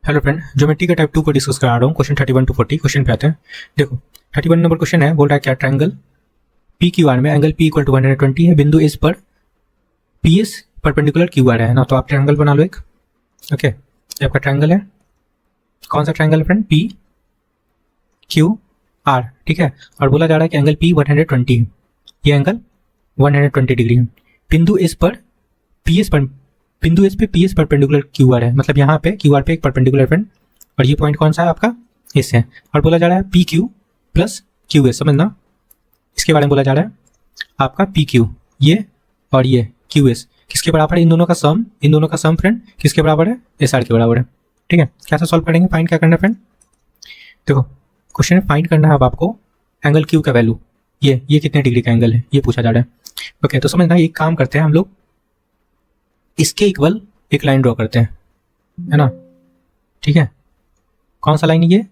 Hello friend, geometry का type 2 को discuss करा रहा हूँ। क्वेश्चन 31 टू 40 क्वेश्चन पे आते हैं। देखो 31 नंबर क्वेश्चन है, बोल रहा है क्या ट्रायंगल पी क्यू आर में एंगल पी इक्वल टू 120 है, बिंदु एस पर P S perpendicular Q R है ना। तो आप ट्रायंगल बना लो एक। ओके, ये आपका ट्रायंगल है। कौन सा triangle friend? P Q R, ठीक है। और बोला जा रहा है कि एंगल पी 120 है, ये एंगल 120 डिग्री है। बिंदु एस पर पी एस पर बिंदु एस पे P S perpendicular Q R है, मतलब यहाँ पे क्यू आर पे एक परपेंडिकुलर फ्रेंड, और ये पॉइंट कौन सा है आपका? एस है। और बोला जा रहा है P Q plus Q S, समझना इसके बारे में बोला जा रहा है। आपका पी क्यू ये और ये क्यू एस किसके बराबर है? इन दोनों का सम फ्रेंड किसके बराबर है? एस आर के बराबर है, ठीक है। कैसे सॉल्व करेंगे? फाइंड क्या करना है फ्रेंड? देखो क्वेश्चन में फाइंड करना है अब आपको एंगल क्यू का वैल्यू, ये कितने डिग्री का एंगल है ये पूछा जा रहा है। ओके, तो समझना एक काम करते हैं हम लोग, इसके इक्वल एक लाइन ड्रॉ करते हैं, है ना, ठीक है। कौन सा लाइन है ये?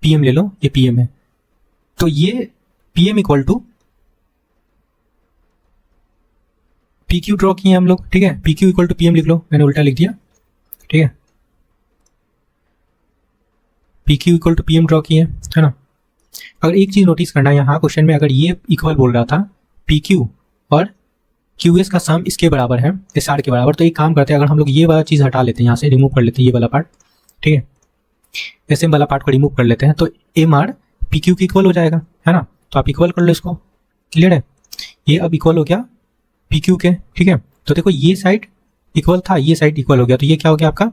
पीएम ले लो, ये पीएम है। तो ये PM equal to P Q draw किए हम लोग, ठीक है। P Q equal to PM लिख लो, मैंने उल्टा लिख दिया, ठीक है। P Q equal to PM draw किए, है ना। अगर एक चीज नोटिस करना है यहाँ क्वेश्चन में, अगर ये इक्वल बोल रहा था पी क्यू और क्यू एस का सम इसके बराबर है, एस आर के बराबर, तो एक काम करते हैं, अगर हम लोग ये वाला चीज़ हटा लेते हैं, यहाँ से रिमूव कर लेते हैं ये वाला पार्ट, ठीक है। एस एम वाला पार्ट को रिमूव कर लेते हैं, तो एम आर पी क्यू की इक्वल हो जाएगा, है ना। तो आप इक्वल कर लो इसको, क्लियर है। ये अब इक्वल हो गया पी क्यू के, ठीक है। तो देखो ये साइड इक्वल था, ये साइड इक्वल हो गया, तो ये क्या हो गया आपका?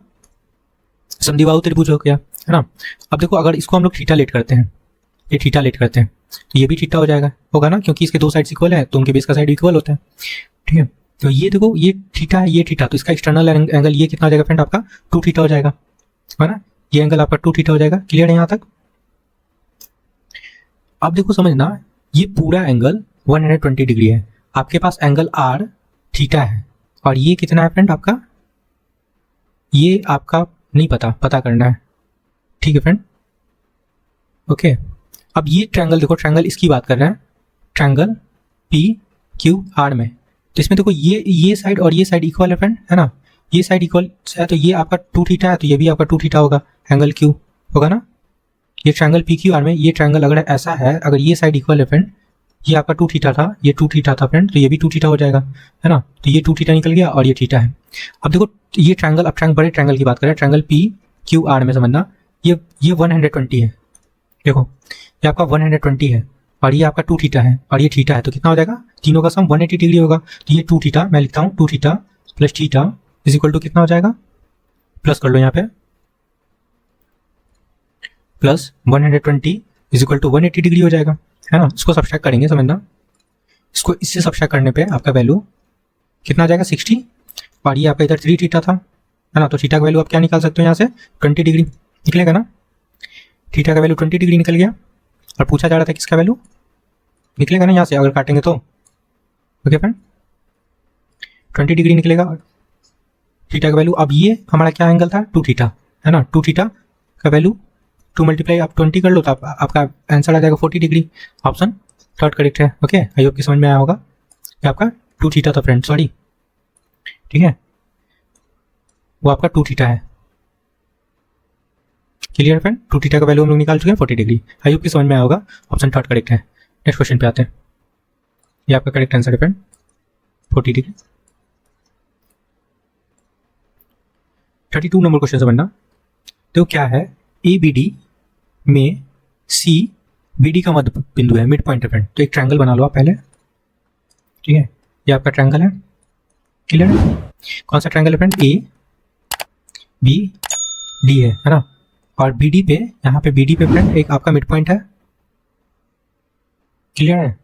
समद्विबाहु त्रिभुज हो गया, है ना। अब देखो अगर इसको हम लोग थीटा लेट करते हैं, ये थीटा लेट करते हैं, तो ये भी थीटा हो जाएगा, होगा ना, क्योंकि इसके दो साइड्स इक्वल है, तो उनके बेस का साइड इक्वल होता है, ठीक है। तो ये देखो ये थीटा है, ये थीटा, तो इसका एक्सटर्नल एंगल ये कितना हो जाएगा फ्रेंड? आपका 2 थीटा हो जाएगा, है ना। ये एंगल आपका 2 थीटा हो जाएगा, क्लियर है यहाँ तक। अब देखो समझना, ये पूरा एंगल 120 डिग्री है, आपके पास एंगल आर थीटा है, और ये कितना है फ्रेंड आपका? ये आपका नहीं पता करना है, ठीक है फ्रेंड। ओके, अब ये ट्रायंगल देखो, ट्रायंगल इसकी बात कर रहे हैं, ट्रायंगल पी क्यू आर में, तो इसमें देखो ये साइड और ये साइड इक्वल है फ्रेंड, है ना। ये साइड इक्वल है, तो ये आपका 2 थीटा है, तो ये भी आपका 2 थीटा होगा, एंगल क्यू होगा ना। ये ट्रायंगल पी क्यू आर में ये ट्रायंगल अगर ऐसा है, अगर ये साइड इक्वल है फ्रेंड, ये आपका 2 थीटा था, ये 2 थीटा था फ्रेंड, तो ये भी 2 थीटा हो जाएगा, है ना। तो ये 2 थीटा निकल गया और ये थीटा है। अब देखो ये ट्रायंगल, अब बड़े ट्रायंगल की बात करें, ट्रायंगल पी क्यू आर में समझना, ये 120 है, देखो ये आपका 120 है, और ये आपका 2 थीटा है, और ये थीटा है, तो कितना हो जाएगा? तीनों का सम 180 डिग्री होगा। तो ये 2 थीटा मैं लिखता हूँ, 2 theta plus theta is equal to कितना हो जाएगा? प्लस कर लो यहाँ पे, plus 120 is equal to 180 degree हो जाएगा, है ना। इसको सब्सट्रैक्ट करेंगे, समझना, इसको इससे सब्सट्रैक्ट करने पे आपका वैल्यू कितना आ जाएगा? 60, और ये आपका इधर 3 थीटा था, है ना। तो थीटा का वैल्यू आप क्या निकाल सकते हो यहाँ से? 20 डिग्री निकलेगा ना। थीटा का वैल्यू 20 डिग्री निकल गया, और पूछा जा रहा था किसका वैल्यू निकलेगा ना यहाँ से, अगर काटेंगे तो। ओके फ्रेंड, 20 डिग्री निकलेगा थीटा का वैल्यू। अब ये हमारा क्या एंगल था? 2 थीटा, है ना। 2 थीटा का वैल्यू 2 मल्टीप्लाई आप 20 कर लो, तो आपका आंसर आ जाएगा 40 डिग्री। ऑप्शन थर्ड करेक्ट है। ओके, आई होप कि समझ में आया होगा। ये आपका 2 थीटा था फ्रेंड, सॉरी, ठीक है, वो आपका 2 थीटा है, क्लियर फ्रेंड। 2 थीटा का वैल्यू हम लोग निकाल चुके हैं 40 डिग्री। आई होप कि समझ में आया होगा। ऑप्शन थर्ड करेक्ट है। नेक्स्ट क्वेश्चन पे आते हैं, ये आपका करेक्ट आंसर है फ्रेंड, 40 डिग्री। 32 नंबर क्वेश्चन समझना, तो क्या है? ए बी डी में सी बी डी का मध्य बिंदु है, मिड पॉइंट है फ्रेंड। तो एक ट्रायंगल बना लो आप पहले, ठीक है। ये आपका ट्रायंगल है, क्लियर है। कौन सा ट्रायंगल है फ्रेंड? ए बी डी है ना। और बी डी पे, यहाँ पे बी डी पे फ्रेंड एक आपका मिड पॉइंट है, क्लियर है।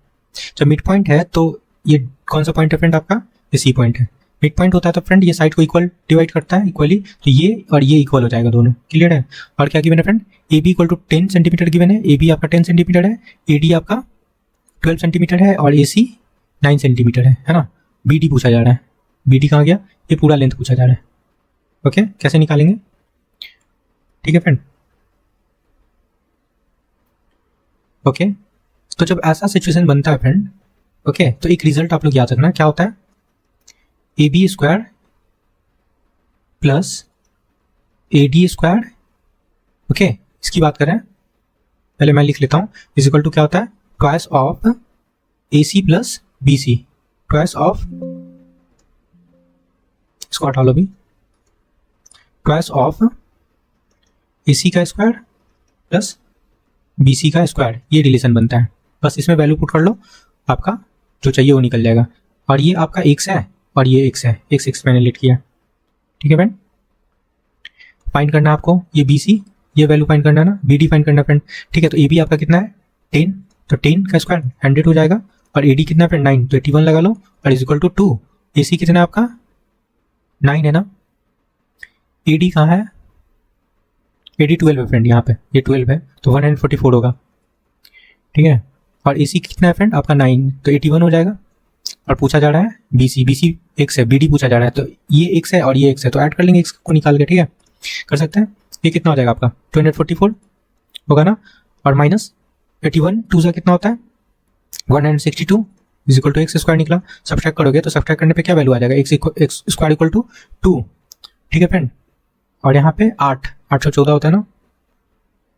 जब मिड पॉइंट है तो ये कौन सा पॉइंट है फ्रेंड आपका? ये सी पॉइंट है। मिड पॉइंट होता है तो फ्रेंड ये साइड को इक्वल डिवाइड करता है इक्वली, तो ये और ये इक्वल हो जाएगा दोनों, क्लियर है। और क्या गिवन है friend? A B equal to 10 centimetre given है, ए बी आपका 10 सेंटीमीटर है, ए डी आपका 12 सेंटीमीटर है, और ए सी 9 सेंटीमीटर है ना। बी डी पूछा जा रहा है, बी डी कहाँ गया? ये पूरा लेंथ पूछा जा रहा है। ओके, कैसे निकालेंगे? ठीक है फ्रेंड। ओके, तो जब ऐसा सिचुएशन बनता है फ्रेंड, ओके, तो एक रिजल्ट आप लोग याद रखना, क्या होता है? A B square plus A D square okay, इसकी बात करें, पहले मैं लिख लेता हूँ, इज इक्वल टू क्या होता है, twice of AC plus BC, twice of, इसको हटा लो भी, ट्वाइस ऑफ AC का स्क्वायर प्लस BC का स्क्वायर, ये रिलेशन बनता है। बस इसमें वैल्यू पुट कर लो, आपका जो चाहिए वो निकल जाएगा। और ये आपका x है और ये x है, x मैंने लेट किया, ठीक है फ्रेंड। फाइंड करना है आपको ये BC, ये वैल्यू फाइंड करना है ना, BD फाइंड करना है फ्रेंड, ठीक है। तो AB आपका कितना है 10, तो 10 का स्क्वायर 100 हो जाएगा, और AD कितना है फ्रेंड 9, तो 81 लगा लो, और इज इक्वल टू 2। AC कितना है आपका 9 है ना, AD कहाँ है, AD 12 है फ्रेंड, यहाँ पे ये 12 है, तो 144 होगा, ठीक है। और AC कितना है फ्रेंड आपका 9, तो 81 हो जाएगा। और पूछा जा रहा है BC x है, BD पूछा जा रहा है, तो ये x है और ये x है, तो ऐड कर लेंगे x को निकाल के, ठीक है, कर सकते हैं। ये कितना हो जाएगा आपका 244 होगा ना, और माइनस 81, 2 से कितना होता है 162 is equal to x square निकला। सब्सट्रैक्ट करोगे तो सब्सट्रैक्ट करने पे क्या वैल्यू आ जाएगा, एक्स स्क्वायर इक्वल टू 2, ठीक है फ्रेंड। और यहाँ पे 814 होता है ना,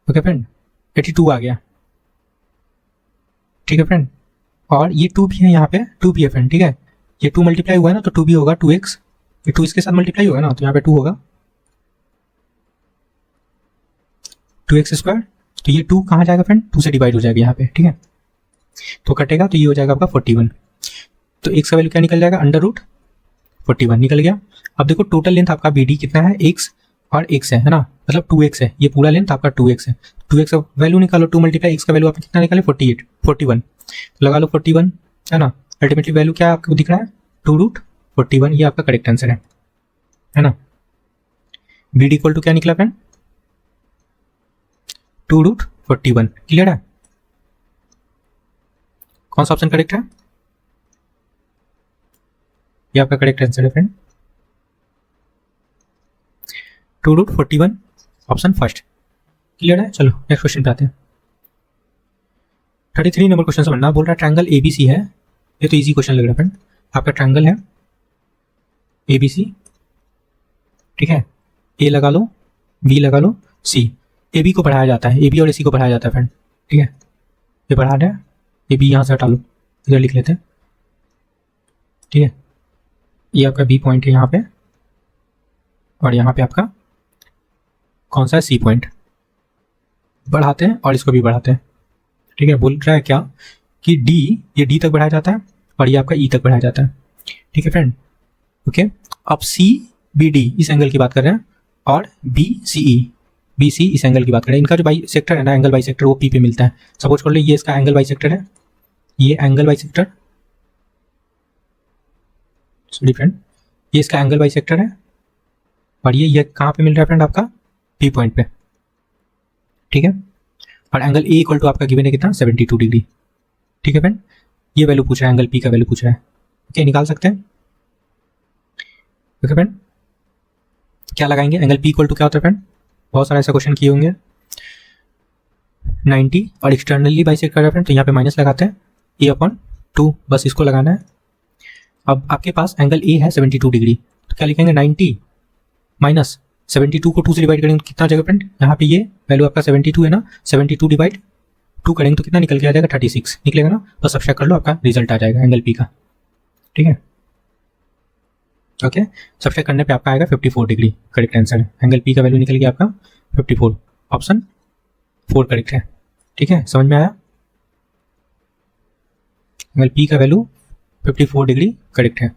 ओके फ्रेंड, 82 आ गया, ठीक है फ्रेंड। और ये 2 भी है, यहाँ पे 2 भी है फ्रेंड, ठीक है। ये 2 मल्टीप्लाई हुआ है ना, तो 2 भी होगा, 2x, ये 2 इसके साथ मल्टीप्लाई होगा ना, तो यहाँ पे 2 होगा 2x स्क्वायर। तो ये 2 कहाँ जाएगा फ्रेंड, 2 से डिवाइड हो जाएगा यहाँ पे, ठीक है, तो कटेगा, तो ये हो जाएगा आपका 41। तो x का वैल्यू क्या निकल जाएगा, √41 निकल गया। अब देखो टोटल लेंथ आपका BD कितना है, x और x है ना, मतलब 2x है, ये पूरा लेंथ आपका 2x है। 2x का वैल्यू निकालो, 2 मल्टीप्लाई x का वैल्यू आपने कितना निकाले 41, लगा लो 41 है ना। अल्टीमेटली वैल्यू क्या आपको दिख रहा है 2√41, ये आपका करेक्ट आंसर है ना। BD इक्वल टू क्या निकला फ्रेंड 2√41, क्लियर है। कौन सा ऑप्शन करेक्ट है, ये आपका करेक्ट आंसर है फ्रेंड, 2√41 ऑप्शन फर्स्ट, क्लियर है। चलो नेक्स्ट क्वेश्चन पे आते हैं। 33 नंबर क्वेश्चन समझना, बोल रहा है ट्रायंगल ABC है, ये तो इजी क्वेश्चन लग रहा है फ्रेंड। आपका ट्रायंगल है ABC, ठीक है, A लगा लो, B लगा लो, C। AB को बढ़ाया जाता है, AB और AC को बढ़ाया जाता है फ्रेंड, ठीक है, ये बढ़ा रहे हैं, AB यहाँ से हटा लो, इधर लिख लेते हैं, ठीक है। ये आपका B पॉइंट है यहाँ पे, और यहाँ पे आपका कौन सा है C पॉइंट, बढ़ाते हैं और इसको भी बढ़ाते हैं, ठीक है। बोल रहा है क्या कि D, ये D तक बढ़ाया जाता है और ये आपका E तक बढ़ाया जाता है, ठीक है फ्रेंड, ओके। अब CBD इस एंगल की बात कर रहे हैं, और BC इस एंगल की बात करें। इनका जो बाई सेक्टर है ना, एंगल बाई सेक्टर, वो P पे मिलता है। सपोज कर लो ये इसका एंगल बाई सेक्टर है, ये angle by sector, sorry friend, ये इसका एंगल बाई सेक्टर है, और ये कहाँ पे मिल रहा है फ्रेंड आपका P पॉइंट पे, ठीक है। और एंगल A इक्वल टू आपका गिवन है कितना 72 डिग्री, ठीक है फ्रेंड। ये वैल्यू पूछ रहा है, एंगल P का वैल्यू पूछ रहा है, ओके, निकाल सकते हैं, ओके फ्रेंड। क्या लगाएंगे, एंगल P इक्वल टू क्या होता है फ्रेंड, बहुत सारा ऐसा क्वेश्चन किए होंगे, 90 और एक्सटर्नली बाइसेक्ट कर रहा है फ्रेंड, तो यहाँ पे माइनस लगाते हैं, A/2, बस इसको लगाना है। अब आपके पास एंगल A है 72 डिग्री, तो क्या लिखेंगे 90 माइनस 72 को 2 से डिवाइड करेंगे तो कितना आ जाएगा फ्रेंड, यहाँ पे ये वैल्यू आपका 72 है ना, 72 डिवाइड 2 करेंगे तो कितना निकल के आ जाएगा 36 निकलेगा ना, बस सब्सट्रैक्ट कर लो, आपका रिजल्ट आ जाएगा एंगल P का, ठीक है, ओके। सब्सट्रैक्ट करने पे आपका आएगा 54 डिग्री, करेक्ट आंसर है। एंगल P का वैल्यू निकल गया आपका 54, ऑप्शन 4 करेक्ट है, ठीक है, समझ में आया। एंगल P का वैल्यू 54 डिग्री करेक्ट है,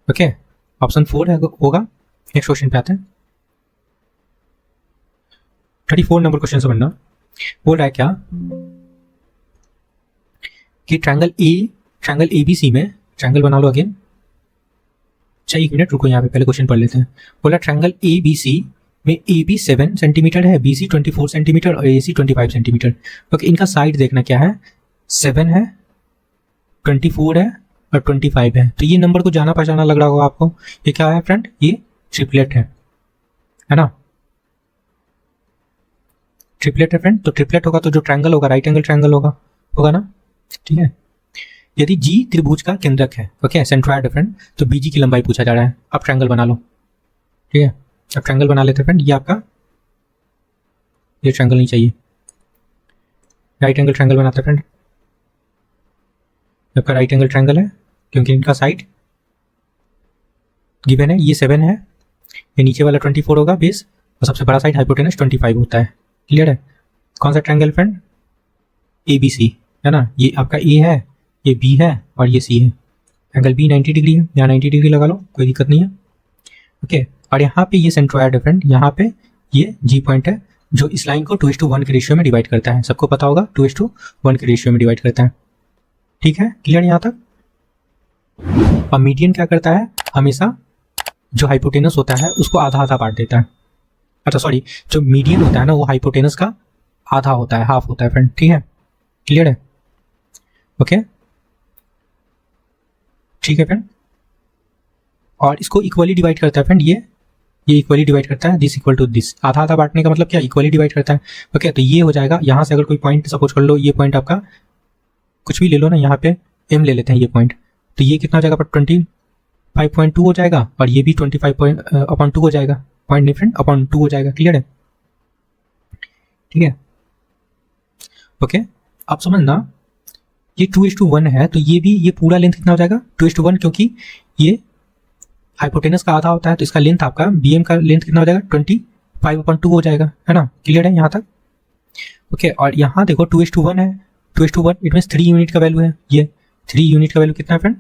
ओके, ऑप्शन 4 होगा। नेक्स्ट क्वेश्चन पे आते हैं। 34 नंबर क्वेश्चन समझना, बोल रहा है क्या कि ट्रायंगल ABC में, ट्रायंगल बना लो अगेन, चाहिए 1 मिनट रुको, यहाँ पे पहले क्वेश्चन पढ़ लेते हैं। बोला ट्रायंगल ABC में AB 7 सेंटीमीटर है, BC 24 सेंटीमीटर और AC 25 सेंटीमीटर। ओके, इनका साइड देखना क्या है, 7 है, 24 है और 25 है। तो ये नंबर को जाना पहचाना लग रहा होगा आपको, ये क्या है फ्रेंड, ये ट्रिपलेट है ना, ट्रिपलेट है फ्रेंड। तो ट्रिपलेट होगा तो जो ट्रायंगल होगा राइट एंगल ट्रायंगल होगा ना, ठीक है। यदि G त्रिभुज का केंद्रक है, ओके, सेंट्रॉइड है फ्रेंड, तो BG की लंबाई पूछा जा रहा है। अब ट्रायंगल बना लो, ठीक है, अब ट्रायंगल बना लेते हैं फ्रेंड। ये आपका ये ट्रायंगल नहीं चाहिए। राइट एंगल ट्रायंगल बनाते हैं फ्रेंड। आपका राइट एंगल ट्रायंगल है क्योंकि इनका साइड गिवन है, ये 7 है, ये नीचे वाला 24 होगा बेस, और सबसे बड़ा साइड हाइपोटेनस 25 होता है। क्लियर है? कौन सा ट्रायंगल फ्रेंड? ABC है ना, ये आपका A है, ये B है और ये C है। एंगल B 90 डिग्री है, यहाँ 90 डिग्री लगा लो, कोई दिक्कत नहीं है। ओके, और यहाँ पे ये सेंट्रोइड है फ्रेंड, यहाँ पे ये G पॉइंट है जो इस लाइन को 2:1 के रेशियो में डिवाइड करता है। सबको पता होगा 2:1 के रेशियो में डिवाइड करता है। ठीक है, क्लियर यहाँ तक? और मीडियन क्या करता है? हमेशा जो हाइपोटेनस होता है उसको आधा आधा बांट देता है। अच्छा सॉरी, जो मीडियन होता है ना वो हाइपोटेनस का आधा होता है, हाफ होता है फ्रेंड। ठीक है, क्लियर है? ओके, ठीक है फ्रेंड। और इसको इक्वली डिवाइड करता है फ्रेंड, ये इक्वली डिवाइड करता है, दिस इक्वल टू दिस। आधा आधा बांटने का मतलब क्या? इक्वली डिवाइड करता है। ओके, तो ये हो जाएगा, यहाँ से अगर कोई पॉइंट सपोज कर लो, ये पॉइंट आपका कुछ भी ले लो ना, यहाँ पे M ले लेते हैं ये पॉइंट, तो ये कितना हो जाएगा? 25.2 हो जाएगा, और ये भी 25/2 हो जाएगा। पॉइंट नहीं फ्रेंड, अपॉन 2 हो जाएगा। क्लियर है? ठीक है, ओके। अब समझना, ये 2:1 है, तो ये पूरा लेंथ कितना हो जाएगा? 2:1, क्योंकि ये हाइपोटेनस का आधा होता है, तो इसका लेंथ आपका BM का लेंथ कितना हो जाएगा? 25/2 हो जाएगा, है ना? क्लियर है यहाँ तक? ओके, और यहाँ देखो 2:1 है, 2:1 इट मीन्स 3 यूनिट का वैल्यू है। ये 3 यूनिट का वैल्यू कितना है फ्रेंड?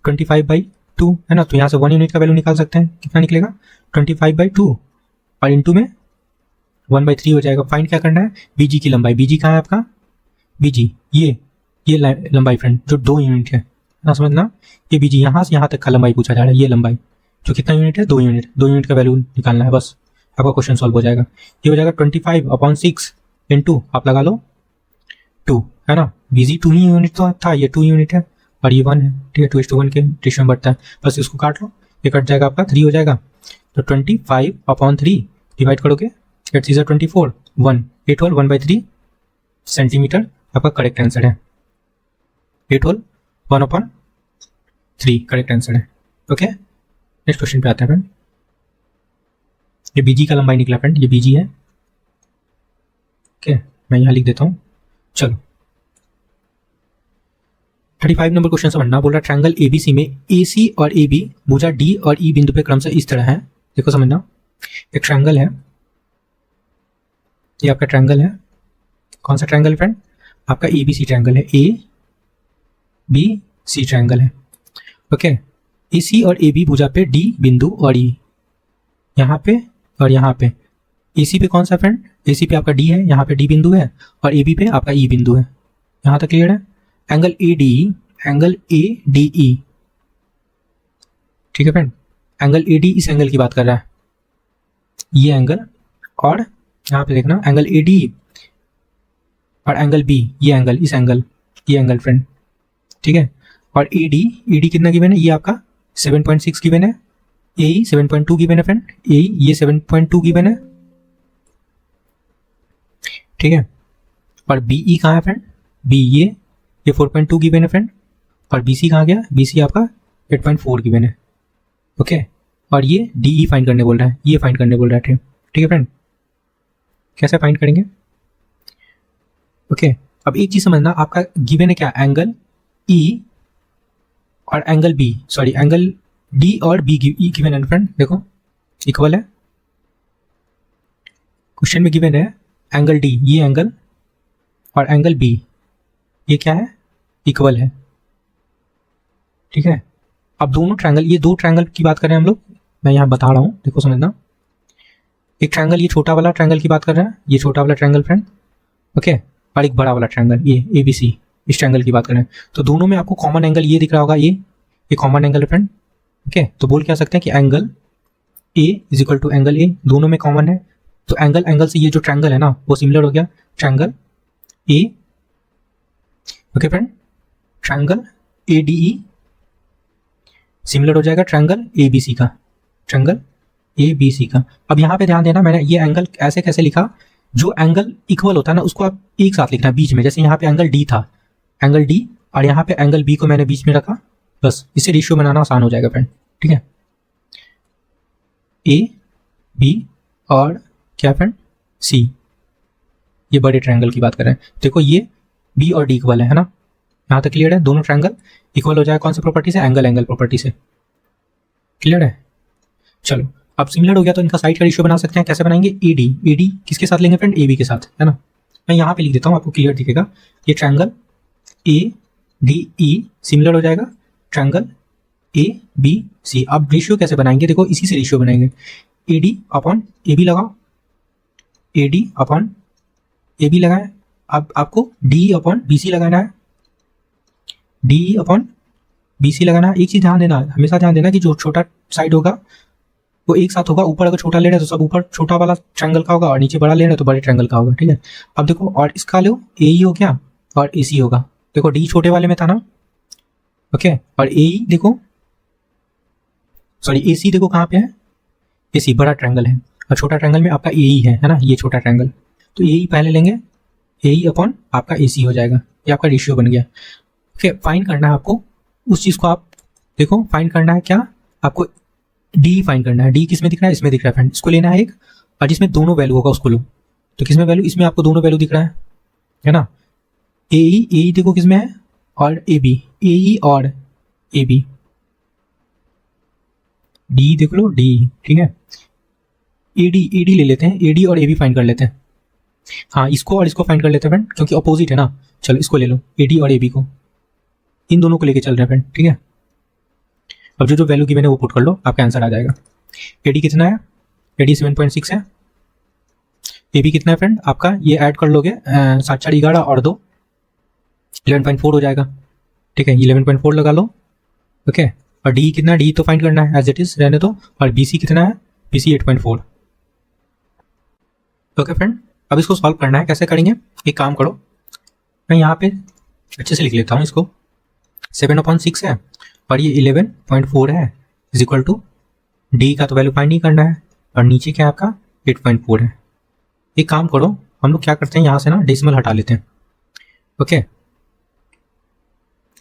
25/2 है ना, तो यहाँ से 1 यूनिट का वैल्यू निकाल सकते हैं। कितना निकलेगा? 25/2, और इंटू में 1/3 हो जाएगा। फाइंड क्या करना है? BG की लंबाई। BG कहाँ है आपका? BG ये लंबाई फ्रेंड जो 2 यूनिट है ना, समझना, ये BG यहाँ से यहाँ तक का लंबाई पूछा जा रहा है। ये लंबाई जो कितना यूनिट है? 2 यूनिट। 2 यूनिट का वैल्यू निकालना है, बस आपका क्वेश्चन सॉल्व हो जाएगा। ये हो जाएगा 25/6 इंटू आप लगा लो 2, है ना। BG 2 ही यूनिट तो था, ये 2 यूनिट है और ये 1 है। ठीक है, 2:1 के रेशियो में बढ़ता है। बस इसको काट लो, ये कट जाएगा आपका, 3 हो जाएगा। तो 25/3 डिवाइड करोगे, 8 × 24, 1, 8 होल 1/3 सेंटीमीटर आपका करेक्ट आंसर है। 8 होल 1/3 करेक्ट आंसर है। ओके, नेक्स्ट क्वेश्चन पे आते हैं फ्रेंड। ये BG का लंबाई निकला फ्रेंड, ये BG है। ओके, मैं यहाँ लिख देता हूँ। चलो 35 नंबर क्वेश्चन समझना। बोल रहा ट्रायंगल ABC में AC और AB भुजा D और E बिंदु पे क्रमशः इस तरह है। देखो समझना, एक ट्रायंगल है, ये आपका ट्रायंगल है। कौन सा ट्रायंगल फ्रेंड? आपका ABC ट्रायंगल है, ABC ट्रायंगल है। ओके, AC और AB भुजा पे D बिंदु और E यहाँ पे और यहाँ पे। AC पे कौन सा फ्रेंड? AC पे आपका D है, यहाँ पे D बिंदु है, और AB पे आपका E बिंदु है। यहाँ तक क्लियर है? एंगल ADE, ठीक है फ्रेंड, एंगल AD इस एंगल की बात कर रहा है, ये एंगल, और यहाँ पे देखना एंगल AD और एंगल B, ये एंगल, इस एंगल, ये एंगल फ्रेंड। ठीक है, और AD कितना गिवन है? ये आपका 7.6 गिवन है। AE 7.2 गिवन है फ्रेंड, AE ये 7.2 गिवन है। ठीक है, और BE कहाँ है फ्रेंड? B ये 4.2 गिवन है फ्रेंड, और BC कहाँ गया? BC आपका 8.4 गिवन है। ओके, और ये DE फाइंड करने बोल रहा है, ये फाइंड करने बोल रहा है। ठीक है फ्रेंड, कैसे फाइंड करेंगे? ओके, अब एक चीज समझना, आपका गिवन है क्या? एंगल E और angle B, sorry angle D और B गिवन है फ्रेंड। देखो इक्वल है, क्वेश्चन में गिवन है एंगल D, ये एंगल, और एंगल B ये क्या है? इक्वल है। ठीक है, अब दोनों ट्रायंगल, ये 2 ट्रायंगल की बात कर रहे हैं हम लोग, मैं यहाँ बता रहा हूँ, देखो समझना। एक ट्रायंगल, ये छोटा वाला ट्रायंगल की बात कर रहे हैं, ये छोटा वाला ट्रायंगल फ्रेंड। ओके, और एक बड़ा वाला ट्रायंगल, ये ABC, इस ट्रायंगल की बात कर रहे हैं। तो दोनों में आपको कॉमन एंगल ये दिख रहा होगा, ये कॉमन एंगल है फ्रेंड। ओके, तो बोल क्या सकते हैं कि angle A is equal to angle A, दोनों में कॉमन है। तो एंगल से ये जो ट्रायंगल है ना वो सिमिलर हो गया triangle A। Okay friend, triangle ADE similar हो जाएगा ट्रायंगल ABC का, ट्रायंगल ABC का। अब यहाँ पे ध्यान देना, मैंने ये एंगल ऐसे कैसे लिखा, जो एंगल इक्वल होता है ना उसको आप एक साथ लिखना बीच में। जैसे यहाँ पे एंगल D था, एंगल D, और यहाँ पे एंगल B को मैंने बीच में रखा, बस इससे रेशियो बनाना आसान हो जाएगा फ्रेंड। ठीक है, A B और क्या फ्रेंड? C। ये बड़े ट्रायंगल की बात कर रहे हैं। देखो ये बी और डी इक्वल है ना, यहाँ तक क्लियर है। दोनों ट्रायंगल इक्वल हो जाए कौन सी प्रॉपर्टी से, एंगल एंगल प्रॉपर्टी से। क्लियर है। चलो अब सिमिलर हो गया तो इनका साइड का रेशियो बना सकते हैं। कैसे बनाएंगे, ए डी किसके साथ लेंगे फ्रेंड, ए बी के साथ, है ना। मैं यहाँ पे लिख देता हूँ, आपको क्लियर दिखेगा। ये triangle A D E similar हो जाएगा ट्रायंगल ए बी सी। अब रेशियो कैसे बनाएंगे, देखो इसी से रेशियो बनाएंगे। A D upon A B लगाओ, A D upon A B लगाए। अब आपको डी अपॉन बी सी लगाना है, डी अपॉन बी सी लगाना है। एक चीज ध्यान देना, हमेशा ध्यान देना कि जो छोटा साइड होगा वो एक साथ होगा। ऊपर अगर छोटा ले रहे हैं तो सब ऊपर छोटा वाला ट्रायंगल का होगा, और नीचे बड़ा ले रहे हैं तो बड़े ट्रायंगल का होगा। ठीक है, अब देखो और इसका लो ए ई हो गया और ए सी होगा। देखो डी छोटे वाले में था ना, ओके, और ए ई देखो, सॉरी ए सी देखो कहाँ पे है, ए सी बड़ा ट्रायंगल है और छोटा ट्रायंगल में आपका ए ई है ना, ये छोटा ट्रायंगल। तो ए ई पहले लेंगे, ए ई अपॉन आपका ए सी हो जाएगा, ये आपका रेशियो बन गया। ओके, फाइंड करना है आपको उस चीज़ को। आप देखो फाइंड करना है क्या, आपको डी फाइंड करना है। डी किस में दिख रहा है, इसमें दिख रहा है फ्रेंड। इसको लेना है एक, और जिसमें दोनों वैल्यू होगा उसको लो। तो किसमें वैल्यू, इसमें आपको दोनों वैल्यू दिख रहा है ना। ए ई देखो किसमें है, और ए बी, ए ई और ए बी। डी देख लो, डी, ठीक है। ए डी ले लेते हैं, ए डी और ए बी फाइंड कर लेते हैं। हाँ, इसको और इसको फाइंड कर लेते हैं फ्रेंड, क्योंकि अपोजिट है ना। चलो इसको ले लो, ए डी और ए बी को, इन दोनों को लेके चल रहे हैं फ्रेंड। ठीक है, अब जो जो वैल्यू गिवन है वो पुट कर लो, आपका आंसर आ जाएगा। ए डी कितना है, ए डी 7.6 है। ए बी कितना है फ्रेंड आपका, ये ऐड कर लोगे 7 4 11 और 2 11.4 हो जाएगा। ठीक है, 11.4 लगा लो। ओके, और डी कितना, डी तो फाइंड करना है एज इट इज रहने दो। और बी सी कितना है, बी सी 8.4। ओके फ्रेंड, अब इसको सॉल्व करना है। कैसे करेंगे, एक काम करो, मैं यहाँ पे अच्छे से लिख लेता हूँ इसको। 7/6 है और ये 11.4 है, इज इक्वल टू डी का तो वैल्यू फाइंड नहीं करना है, और नीचे क्या है आपका 8.4 है। एक काम करो, हम लोग क्या करते हैं, यहाँ से ना डेसिमल हटा लेते हैं। ओके,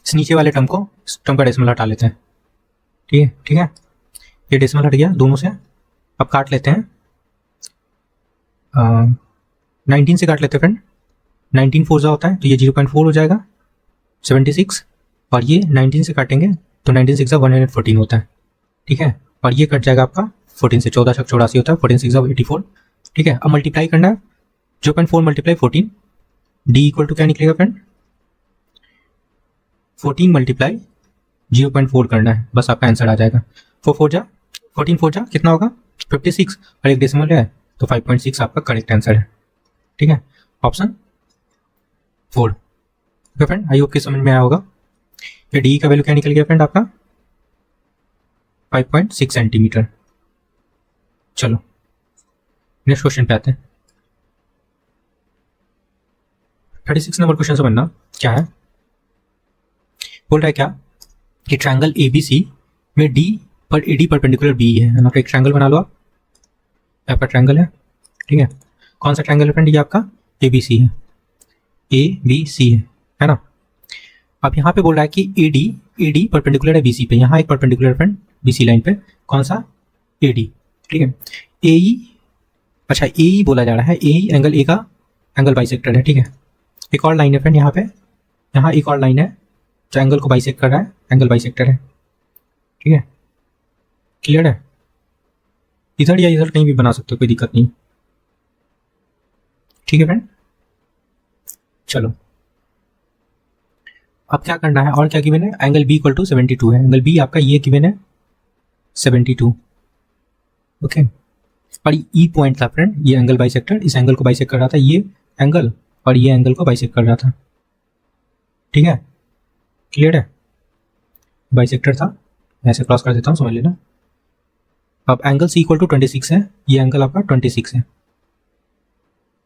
इस नीचे वाले टर्म को, इस टर्म का डेसिमल हटा लेते हैं। ठीक है, ये डेसिमल हट गया दोनों से। अब काट लेते हैं, 19 से काट लेते हैं फ्रेंड। 19 4 होता है तो ये 0.4 हो जाएगा 76, और ये 19 से काटेंगे तो 19 6 114 होता है। ठीक है, और ये कट जाएगा आपका 14 से, 14 84 होता है, 14 6 84। ठीक है, अब मल्टीप्लाई करना है, 0.4 मल्टीप्लाई 14, डी इक्वल टू क्या निकलेगा फ्रेंड, 14 मल्टीप्लाई 0.4 करना है, बस आपका आंसर आ जाएगा। 14 4 जा कितना होगा 56, और एक डेसिमल है तो 5.6 आपका करेक्ट आंसर है। ठीक है, option 4। Okay friend, I hope कि समझ में आया होगा। ये डी का वैल्यू क्या निकल गया फ्रेंड आपका 5.6 सेंटीमीटर। चलो नेक्स्ट क्वेश्चन पे आते हैं। 36 नंबर क्वेश्चन समझना क्या है। बोल रहा है क्या कि ट्रायंगल ABC में डी पर AD परपेंडिकुलर बी है ना। तो एक ट्रायंगल बना लो आप, आपका ट्रायंगल है। ठीक है, कौन सा ट्रायंगल है फ्रेंड, ये आपका ABC है, ABC है ना। अब यहाँ पे बोल रहा है कि AD परपेंडिकुलर है BC पे, यहाँ एक परपेंडिकुलर फ्रेंड BC लाइन पे, कौन सा AD। ठीक है, AE, अच्छा AE बोला जा रहा है, AE एंगल A का एंगल बाइसेक्टर है। ठीक है, एक और लाइन है फ्रेंड यहाँ पे, यहाँ एक और लाइन है जो एंगल को बाइसेक्ट कर रहा है, एंगल बाइसेक्टर है। ठीक है, क्लियर है। इधर या इधर कहीं भी बना सकते हो, कोई दिक्कत नहीं। ठीक है फ्रेंड, चलो अब क्या करना है, और क्या गिवन है, एंगल B इक्वल टू 72 है। एंगल B आपका ये गिवन है 72। ओके, और E पॉइंट था फ्रेंड, ये एंगल बाइसेक्टर इस एंगल को बाइसेक्ट कर रहा था, ये एंगल और ये एंगल को बाइसेक्ट कर रहा था। ठीक है, क्लियर है, बाइसेक्टर था, ऐसे क्रॉस कर देता हूँ, समझ लेना। अब एंगल C इक्वल टू 26 है, ये एंगल आपका 26 है।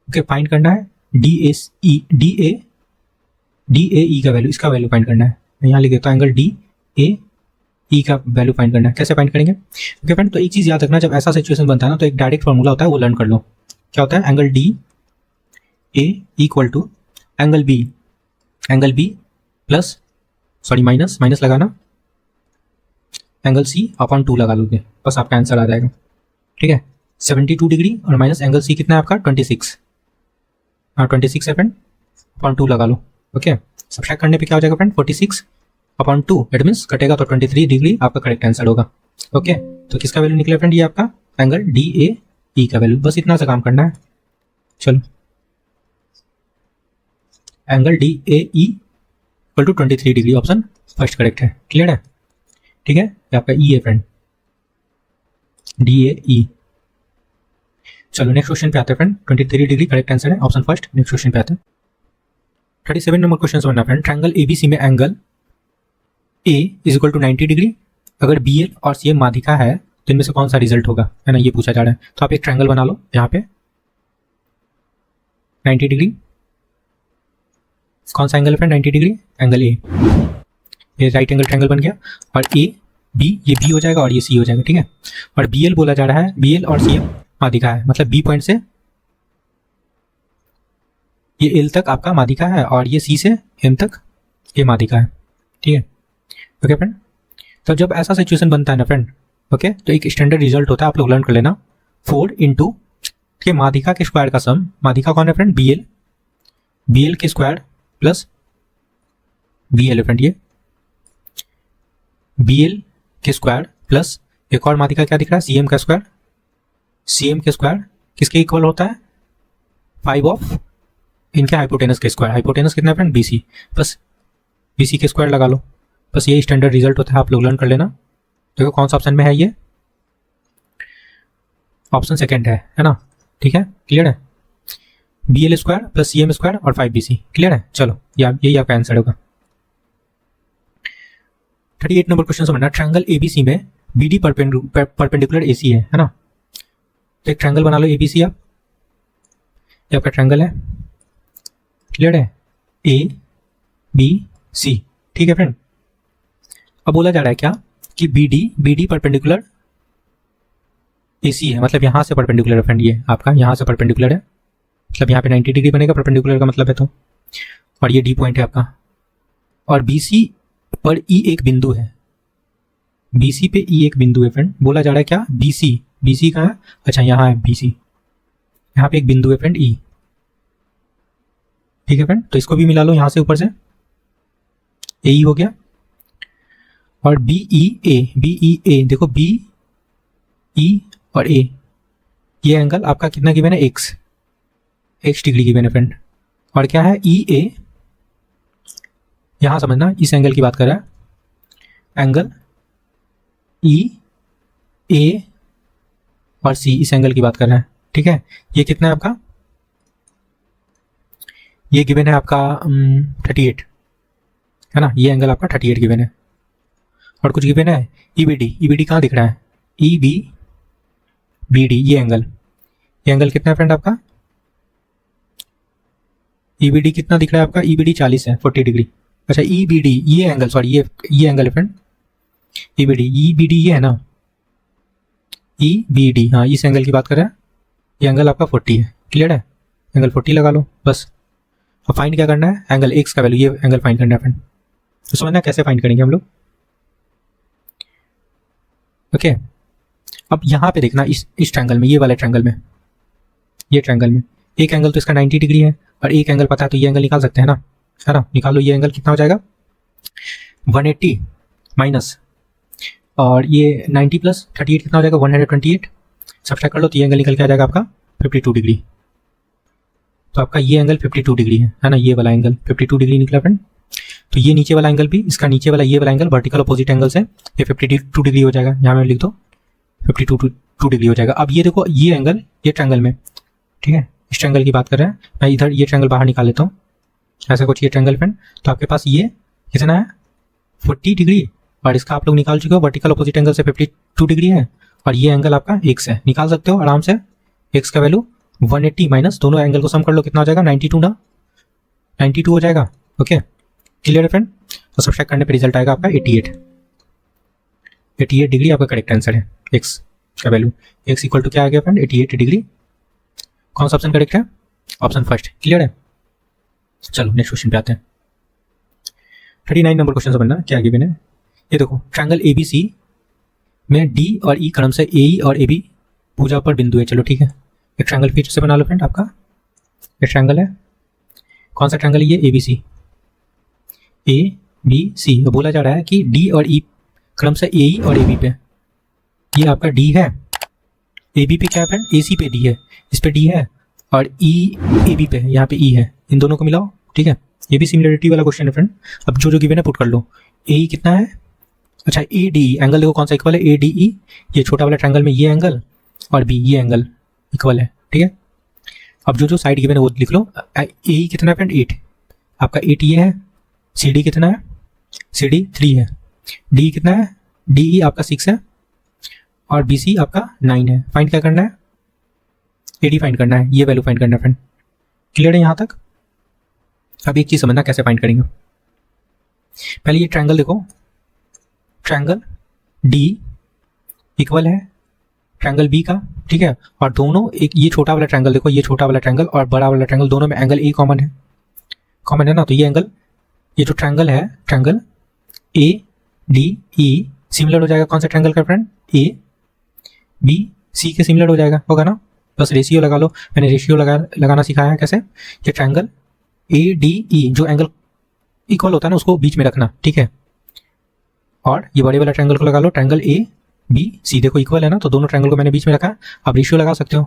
ओके, फाइंड करना है DAE का वैल्यू, इसका वैल्यू फाइंड करना है। मैं यहाँ लिख देता हूँ एंगल DAE का वैल्यू फाइंड करना है। कैसे फाइंड करेंगे, ओके फ्रेंड, तो एक चीज़ याद रखना, जब ऐसा सिचुएशन बनता है ना तो एक डायरेक्ट फॉर्मूला होता है, वो लर्न कर लो। क्या होता है, angle DA equal to angle B plus, sorry minus लगाना, एंगल C अपॉन 2 लगा लोगे, बस आपका आंसर आ जाएगा। ठीक है, 72 डिग्री और माइनस एंगल C कितना है आपका 26। हाँ 26 है फ्रेंड, अपॉन 2 लगा लो। ओके, सब्ट्रैक्ट करने पे क्या हो जाएगा फ्रेंड, 46 अपॉन 2, इट मीन्स कटेगा तो 23 डिग्री आपका करेक्ट आंसर होगा। ओके, तो किसका वैल्यू निकला फ्रेंड, ये आपका एंगल DAE का वैल्यू। बस इतना सा काम करना है। चलो, angle DAE equal to 23 degree, option first correct है। क्लियर है? ठीक है, ये आपका E है फ्रेंड, DAE। चलो नेक्स्ट क्वेश्चन पे आते हैं फ्रेंड। 23 डिग्री करेक्ट आंसर है, ऑप्शन फर्स्ट। नेक्स्ट क्वेश्चन पे आते हैं। 37 नंबर क्वेश्चन समझना फ्रेंड। ट्रायंगल ABC में angle A is equal to 90 degree. अगर BL और CM माध्यिका है तो इनमें से कौन सा रिजल्ट होगा, है ना, ये पूछा जा रहा है। तो आप एक ट्रायंगल बना लो यहाँ पे 90 डिग्री। कौन सा एंगल है फ्रेंड, 90 डिग्री, एंगल A। ये राइट एंगल ट्रायंगल बन गया, और A B, ये B हो जाएगा और ये C हो जाएगा। ठीक है, और BL बोला जा रहा है, BL और CM माध्यिका है, मतलब B पॉइंट से ये L तक आपका माध्यिका है, और ये C से M तक ये माध्यिका है। ठीक है, ओके फ्रेंड। तो जब ऐसा सिचुएशन बनता है ना फ्रेंड, ओके, तो एक स्टैंडर्ड रिजल्ट होता है, आप लोग लर्न कर लेना, 4 इंटू के माध्यिका के स्क्वायर का सम। माध्यिका कौन है फ्रेंड, BL के स्क्वायर प्लस BL है फ्रेंड, ये BL के स्क्वायर प्लस एक और माध्यिका क्या दिख रहा है, CM का स्क्वायर। CM के स्क्वायर किसके इक्वल होता है, 5 ऑफ इनके हाइपोटेनस के स्क्वायर। हाइपोटेनस कितना है फ्रेंड, BC, प्लस BC के स्क्वायर लगा लो। बस ये स्टैंडर्ड रिजल्ट होता है, आप लोग लर्न कर लेना। देखो कौन सा ऑप्शन में है, ये ऑप्शन सेकंड है ना। ठीक है, क्लियर है, BL square plus CM square और 5BC। क्लियर है? चलो, यही आपका आंसर होगा। 38 नंबर क्वेश्चन समझना। ट्रायंगल ABC में BD परपेंडिकुलर AC है ना। तो एक ट्रायंगल बना लो ABC आप, ये आपका ट्रायंगल है। क्लियर है, ABC। ठीक है फ्रेंड, अब बोला जा रहा है क्या कि BD परपेंडिकुलर AC है, मतलब यहाँ से परपेंडिकुलर है फ्रेंड, ये आपका यहाँ से परपेंडिकुलर है, मतलब यहाँ पे 90 डिग्री बनेगा, परपेंडिकुलर का मतलब है तो। और ये D पॉइंट है आपका, और BC पर E एक बिंदु है, BC पे E एक बिंदु है फ्रेंड। बोला जा रहा है क्या, BC कहाँ है, अच्छा यहाँ है BC, यहाँ पे एक बिंदु है फ्रेंड E। ठीक है फ्रेंड, तो इसको भी मिला लो यहाँ से ऊपर से, AE हो गया। और BEA देखो, BE और A, ये एंगल आपका कितना गिवन है, x डिग्री गिवन है फ्रेंड। और क्या है, EA, यहां समझना, इस एंगल की बात कर रहा है, एंगल EA और C, इस एंगल की बात कर रहा है। ठीक है, ये कितना है आपका, ये गिवन है आपका 38, है ना, ये एंगल आपका 38 गिवन है। और कुछ गिवन है EBD कहाँ दिख रहा है, EBD, ये एंगल कितना है फ्रेंड आपका, EBD कितना दिख रहा है आपका, EBD 40 है, 40 डिग्री। अच्छा EBD, ये एंगल, सॉरी ये एंगल है फ्रेंड, EBD ये है ना, EBD, हाँ इस एंगल की बात कर रहा है, ये एंगल आपका 40 है। क्लियर है, एंगल 40 लगा लो बस। अब फाइंड क्या करना है, एंगल x का वैल्यू, ये एंगल फाइंड करना है फ्रेंड। तो समझना कैसे फाइंड करेंगे हम लोग। ओके, अब यहाँ पे देखना, इस ट्रायंगल में, ये वाले ट्रायंगल में, ये ट्रायंगल में एक एंगल तो इसका 90 डिग्री है, और एक एंगल पता है, तो ये एंगल निकाल सकते हैं ना, है ना। निकाल लो, ये एंगल कितना हो जाएगा, 180 माइनस, और ये 90 प्लस 38 कितना हो जाएगा, 128। सब्ट्रैक्ट कर लो, तो ये एंगल निकल के आ जाएगा आपका 52 डिग्री। तो आपका ये एंगल 52 डिग्री है ना, ये वाला एंगल 52 डिग्री निकला फ्रेंड। तो ये नीचे वाला एंगल भी, इसका नीचे वाला ये वाला एंगल वर्टिकल अपोजिट एंगल से ये 52 डिग्री हो जाएगा, यहाँ में लिख दो 52 डिग्री हो जाएगा। अब ये देखो, ये एंगल, ये ट्रायंगल में, ठीक है, इस ट्रायंगल की बात कर रहे हैं, मैं इधर ये ट्रायंगल बाहर निकाल लेता हूँ, ऐसा कुछ ये ट्रायंगल फ्रेंड। तो आपके पास ये कितना है, 40 डिग्री, और इसका आप लोग निकाल चुके हो, वर्टिकल अपोजिट एंगल से 52 डिग्री है, और ये एंगल आपका x है, निकाल सकते हो आराम से। x का वैल्यू 180 माइनस, दोनों एंगल को सम कर लो, कितना हो जाएगा, 92 ना, 92 हो जाएगा। ओके, क्लियर है फ्रेंड। तो सब्ट्रैक्ट करने पे रिजल्ट आएगा आपका 88 डिग्री आपका करेक्ट आंसर है। x का वैल्यू, x इक्वल टू क्या आ गया फ्रेंड, 88 डिग्री। कौन सा ऑप्शन करेक्ट है, ऑप्शन फर्स्ट। क्लियर है, चलो नेक्स्ट क्वेश्चन पे आते हैं। 39 नंबर क्वेश्चन समझना क्या गिवन है। ये देखो, ट्रायंगल ABC में D और E क्रम से AE और AB भुजा पर बिंदु है। चलो ठीक है, एक ट्रायंगल फिर से बना लो फ्रेंड। आपका एक ट्रायंगल है, कौन सा ट्रायंगल है ये, A B C, A B C. बोला जा रहा है कि डी और ई क्रम से ए और ए बी पे, ये आपका डी है, ए बी पे क्या है फ्रेंड, ए सी पे डी है, इस पे डी है, और ई ए बी पे है, यहाँ पे ई है, इन दोनों को मिलाओ। ठीक है, ये भी सिमिलरिटी वाला क्वेश्चन है फ्रेंड। अब जो जो गिवन है पुट कर लो। ए कितना है, अच्छा ए डी ई, एंगल देखो कौन सा इक्वल है, ए डी ई, ये छोटा वाला ट्रायंगल में ये एंगल और बी ये एंगल इक्वल है। ठीक है, अब जो जो साइड गिवन है वो लिख लो। ए कितना है फ्रेंड, 8, आपका 8 ये है। सी डी कितना है, सी डी 3 है। डी कितना है, डी ई आपका 6 है, और बी सी आपका 9 है। फाइंड क्या करना है, ए डी फाइंड करना है, ये वैल्यू फाइंड करना है फ्रेंड। क्लियर है यहाँ तक। अब एक चीज़ समझना कैसे फाइंड करेंगे। पहले ये ट्रायंगल देखो, ट्रायंगल डी इक्वल है ट्रायंगल बी का। ठीक है, और दोनों एक, ये छोटा वाला ट्रायंगल देखो, ये छोटा वाला ट्रायंगल और बड़ा वाला ट्रायंगल दोनों में एंगल ए कॉमन है, कॉमन है ना। तो ये एंगल, ये जो ट्रायंगल है, triangle A D E similar हो जाएगा कौन सा ट्रायंगल का फ्रेंड, ए बी सी के सिमिलर हो जाएगा, होगा ना। बस रेशियो लगा लो, मैंने रेशियो लगाना सिखाया है कैसे। ये ट्रायंगल ए डी ई जो एंगल इक्वल होता है ना उसको बीच में रखना। ठीक है, और ये बड़े वाला ट्रायंगल को लगा लो, ट्रायंगल ए बी सी देखो इक्वल है ना, तो दोनों ट्रायंगल को मैंने बीच में रखा। आप रेशियो लगा सकते हो,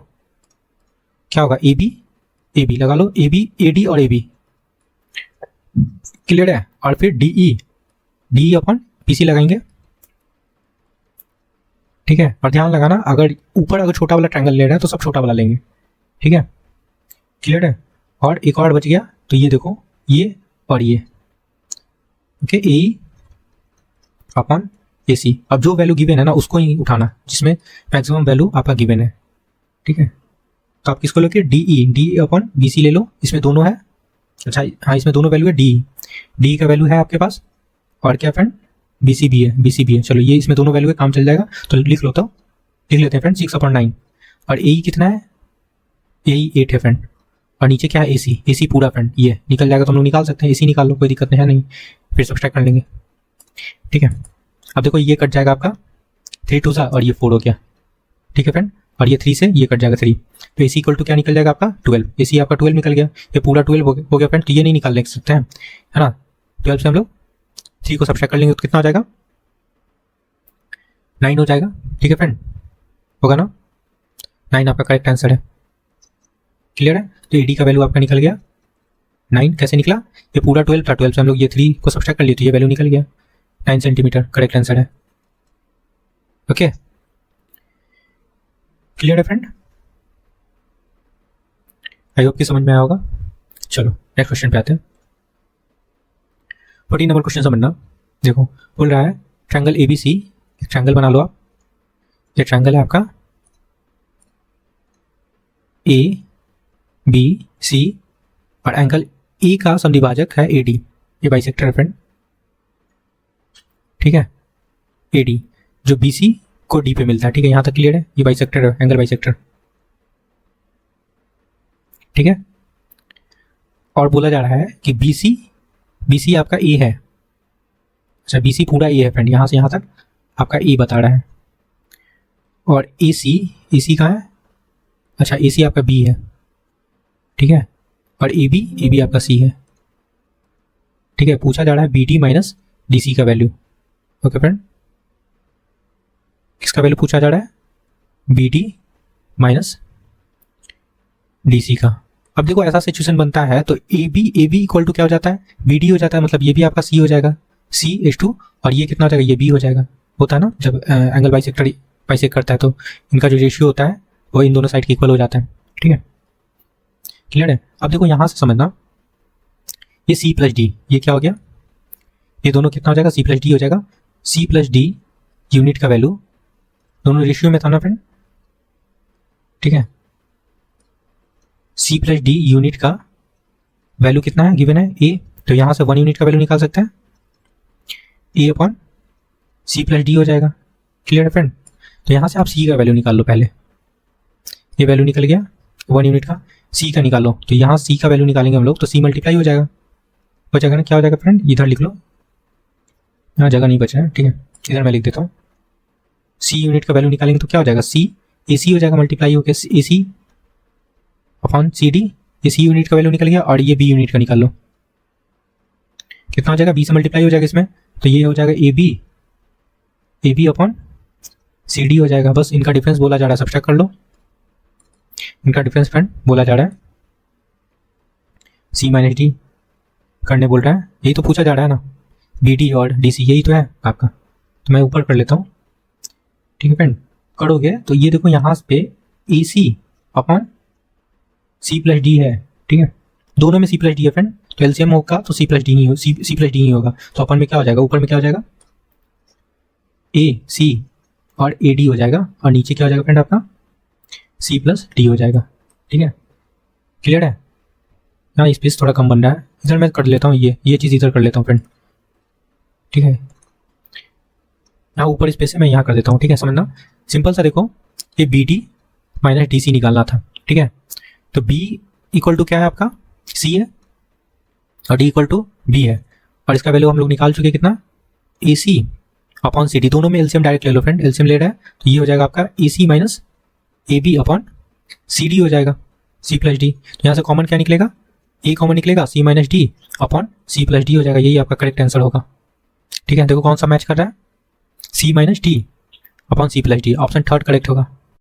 क्या होगा, ए बी लगा लो, ए बी ए डी और ए बी। क्लियर है। और फिर डी ई अपन पी सी लगाएंगे। ठीक है, और ध्यान लगाना अगर ऊपर अगर छोटा वाला ट्रायंगल ले रहे हैं तो सब छोटा वाला लेंगे। ठीक है, क्लियर है। और एक और बच गया, तो ये देखो ये और ये, ओके, ए अपन ए सी। अब जो वैल्यू गिवन है ना उसको ही उठाना जिसमें मैक्सिमम वैल्यू आपका गिवन है। ठीक है, तो आप किसको लोगे, डी अपन बी सी ले लो, इसमें दोनों है। अच्छा हाँ, इसमें दोनों वैल्यू है, डी का वैल्यू है आपके पास, और क्या फ्रेंड, बी सी भी है। चलो ये इसमें दोनों वैल्यू है, काम चल जाएगा। तो लिख लो, तो लिख लेते हैं फ्रेंड 6/9। और ए कितना है, ए 8 है फ्रेंड, और नीचे क्या है, ए सी पूरा फ्रेंड, ये निकल जाएगा तो हम लोग निकाल सकते हैं, ए सी निकाल लो, कोई दिक्कत नहीं है, नहीं फिर सब्सट्रैक्ट कर लेंगे। ठीक है, अब देखो ये कट जाएगा आपका 3 2 और ये 4 हो गया। ठीक है फ्रेंड, और ये 3 से ये कट जाएगा 3, तो ए सी इक्वल टू क्या निकल जाएगा आपका 12। ए सी आपका 12 निकल गया, ये पूरा 12 हो गया फ्रेंड। तो ये नहीं निकाल सकते हैं, है ना। 12 से हम लोग 3 को सब्सट्रैक्ट कर लेंगे तो कितना हो जाएगा, 9 हो जाएगा। ठीक है फ्रेंड, होगा ना, 9 आपका करेक्ट आंसर है। क्लियर है। तो ए डी का वैल्यू आपका निकल गया 9। कैसे निकला, ये पूरा 12 था, 12 से हम लोग ये 3 को सब्सट्रैक्ट कर लिए तो ये वैल्यू निकल गया 9 सेंटीमीटर, करेक्ट आंसर है। ओके, क्लियर है फ्रेंड, आई होप कि समझ में आया होगा। चलो नेक्स्ट क्वेश्चन पे आते हैं। 14 नंबर क्वेश्चन समझना। देखो बोल रहा है ट्रायंगल ए बी सी, एक ट्रायंगल बना लो आप। ये ट्रायंगल है आपका ए बी सी, और एंगल ए का समद्विभाजक है ए डी, ये बाइसेक्टर है फ्रेंड। ठीक है, ए डी जो बी सी को डी पे मिलता है। ठीक है, यहाँ तक क्लियर है, ये बाइसेक्टर है, एंगल बाइसेक्टर। ठीक है, और बोला जा रहा है कि बी सी आपका ए है। अच्छा बी सी पूरा ए है फ्रेंड, यहाँ से यहाँ तक आपका ए बता रहा है। और ए सी कहाँ है, अच्छा ए सी आपका बी है। ठीक है, और ए बी आपका सी है। ठीक है, पूछा जा रहा है B D minus D C का वैल्यू। ओके फ्रेंड, किसका वैल्यू पूछा जा रहा है, B D minus D C का। अब देखो ऐसा सिचुएशन बनता है तो ए बी इक्वल टू क्या हो जाता है, बी डी हो जाता है, मतलब ये भी आपका सी हो जाएगा, C/2, और ये कितना हो जाएगा, ये बी हो जाएगा। होता है ना जब एंगल बाइसेक्ट करता है तो इनका जो रेशियो होता है वो इन दोनों साइड के इक्वल हो जाता है। ठीक है, क्लियर है। अब देखो यहाँ से समझना, ये C प्लस डी, ये क्या हो गया, ये दोनों कितना हो जाएगा, C प्लस डी हो जाएगा। C प्लस डी यूनिट का वैल्यू, दोनों रेशियो में था ना फ्रेंड। ठीक है, C प्लस डी यूनिट का वैल्यू कितना है, गिवन है A, तो यहाँ से 1 यूनिट का वैल्यू निकाल सकते हैं, A upon C plus D हो जाएगा। क्लियर है फ्रेंड, तो यहाँ से आप C का वैल्यू निकाल लो। पहले ये वैल्यू निकल गया 1 यूनिट का, C का निकालो, तो यहाँ C का वैल्यू निकालेंगे हम लोग तो C मल्टीप्लाई हो जाएगा ना, क्या हो जाएगा फ्रेंड, इधर लिख लो, यहाँ जगह नहीं बचा है। ठीक है, इधर मैं लिख देता हूँ, C यूनिट का वैल्यू निकालेंगे तो क्या हो जाएगा, C AC हो जाएगा, मल्टीप्लाई हो गया AC अपॉन CD, ये सी यूनिट का वैल्यू निकल गया और ये बी यूनिट का निकाल लो, कितना हो जाएगा, बी से मल्टीप्लाई हो जाएगा इसमें, तो ये हो जाएगा A B upon C D हो जाएगा। बस इनका डिफरेंस बोला जा रहा है, सब्सट्रैक्ट कर लो, इनका डिफरेंस फ्रेंड बोला जा रहा है, सी माइनस डी करने बोल रहा है, यही तो पूछा जा रहा है ना, बी डी और डी सी यही तो है आपका। तो मैं ऊपर कर लेता हूँ, ठीक है फ्रेंड। करोगे तो ये देखो यहाँ पे ए सी अपॉन सी प्लस डी है, ठीक है, दोनों में सी प्लस डी है फ्रेंड, तो एलसीएम होगा तो सी प्लस डी ही होगा। तो अपन में क्या हो जाएगा, ऊपर में क्या हो जाएगा, ए सी और ए डी हो जाएगा, और नीचे क्या हो जाएगा फ्रेंड आपका, सी प्लस डी हो जाएगा, ठीक है, क्लियर है। यहाँ स्पेस थोड़ा कम बन रहा है, इधर मैं कर लेता हूँ, ये चीज़ इधर कर लेता हूँ फ्रेंड, ठीक है, यहाँ ऊपर स्पेस है, मैं यहाँ कर देता हूँ, ठीक है, समझना सिंपल सा। देखो ये B D minus D C निकालना था, ठीक है, तो बी इक्वल टू क्या है आपका, सी है, और डी इक्वल टू बी है, और इसका वैल्यू हम लोग निकाल चुके कितना, ए सी अपॉन सी डी, दोनों में एलसीएम डायरेक्ट ले लो फ्रेंड, एलसीएम ले रहा है तो ये हो जाएगा आपका A C minus A B upon C D हो जाएगा, सी प्लस डी। तो यहाँ से कॉमन क्या निकलेगा, ए कॉमन निकलेगा, C minus D upon C plus D हो जाएगा, यही आपका करेक्ट आंसर होगा, ठीक है। देखो कौन सा मैच कर रहा है, C minus D upon C plus D, option third correct होगा।